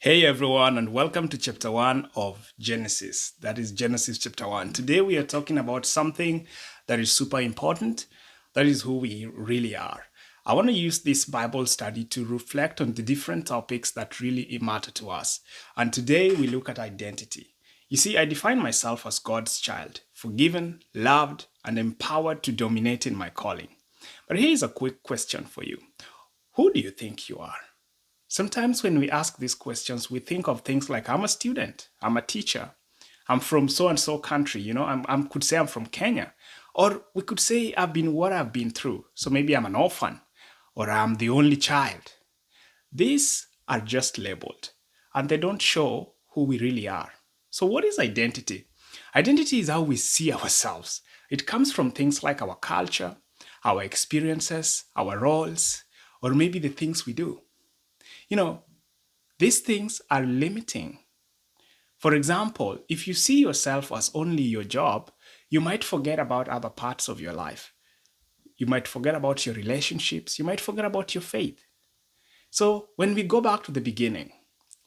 Hey everyone, and welcome to chapter 1 of Genesis. That is Genesis chapter 1. Today we are talking about something that is super important. That is who we really are. I want to use this Bible study to reflect on the different topics that really matter to us. And today we look at identity. You see, I define myself as God's child, forgiven, loved, and empowered to dominate in my calling. But here is a quick question for you. Who do you think you are? Sometimes when we ask these questions, we think of things like I'm a student, I'm a teacher, I'm from so and so country, could say I'm from Kenya. Or we could say I've been what I've been through. So maybe I'm an orphan or I'm the only child. These are just labeled and they don't show who we really are. So, what is identity? Identity is how we see ourselves. It comes from things like our culture, our experiences, our roles, or maybe the things we do. You know, these things are limiting. For example, if you see yourself as only your job, you might forget about other parts of your life. You might forget about your relationships. You might forget about your faith. So, when we go back to the beginning,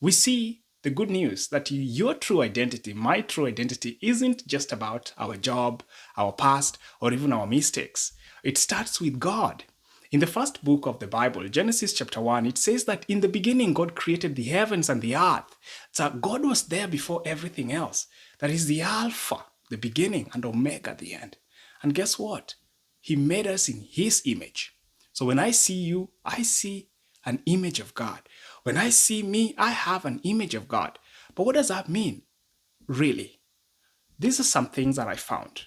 we see the good news that your true identity, my true identity, isn't just about our job, our past, or even our mistakes. It starts with God. In the first book of the Bible, Genesis chapter 1, it says that in the beginning, God created the heavens and the earth. So God was there before everything else. That is the Alpha, the beginning, and Omega, the end. And guess what? He made us in His image. So when I see you, I see an image of God. When I see me, I have an image of God. But what does that mean, really? These are some things that I found.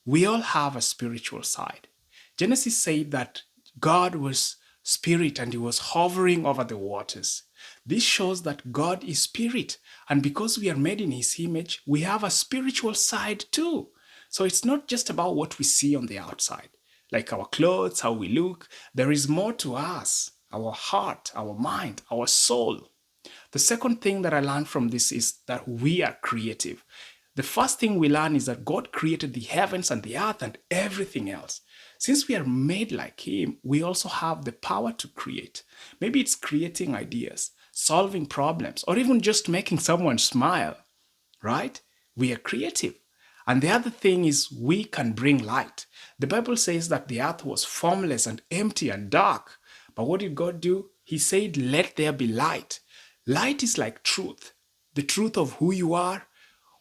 We all have a spiritual side. Genesis said that God was spirit and He was hovering over the waters. This shows that God is spirit. And because we are made in His image, we have a spiritual side too. So it's not just about what we see on the outside, like our clothes, how we look. There is more to us, our heart, our mind, our soul. The second thing that I learned from this is that we are creative. The first thing we learn is that God created the heavens and the earth and everything else. Since we are made like Him, we also have the power to create. Maybe it's creating ideas, solving problems, or even just making someone smile, right? We are creative. And the other thing is we can bring light. The Bible says that the earth was formless and empty and dark. But what did God do? He said, let there be light. Light is like truth, the truth of who you are.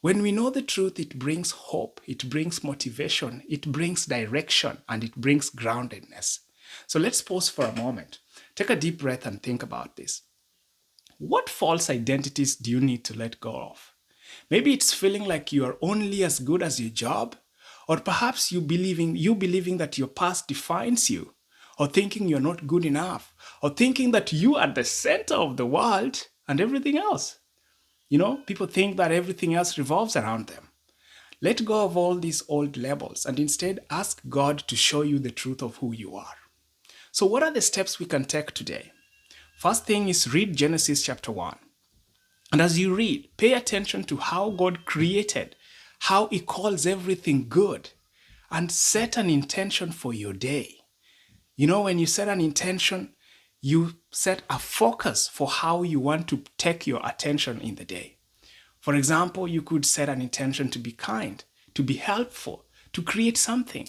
When we know the truth, it brings hope, it brings motivation, it brings direction, and it brings groundedness. So let's pause for a moment. Take a deep breath and think about this. What false identities do you need to let go of? Maybe it's feeling like you are only as good as your job, or perhaps you believing that your past defines you, or thinking you're not good enough, or thinking that you are the center of the world and everything else. People think that everything else revolves around them. Let go of all these old labels and instead ask God to show you the truth of who you are. So, what are the steps we can take today? First thing is read Genesis chapter 1. And as you read, pay attention to how God created, how He calls everything good, and set an intention for your day. When you set an intention, you set a focus for how you want to take your attention in the day. For example, you could set an intention to be kind, to be helpful, to create something,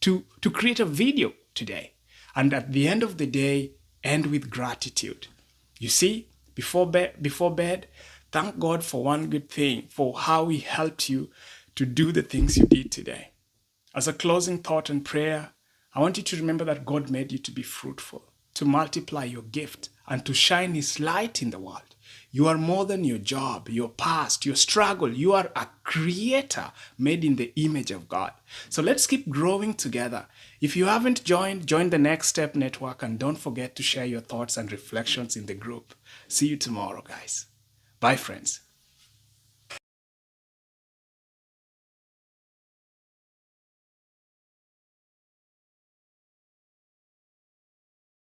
to create a video today. And at the end of the day, end with gratitude. You see, before bed, thank God for one good thing, for how He helped you to do the things you did today. As a closing thought and prayer, I want you to remember that God made you to be fruitful, to multiply your gift, and to shine His light in the world. You are more than your job, your past, your struggle. You are a creator made in the image of God. So let's keep growing together. If you haven't joined, join the Next Step Network and don't forget to share your thoughts and reflections in the group. See you tomorrow, guys. Bye, friends.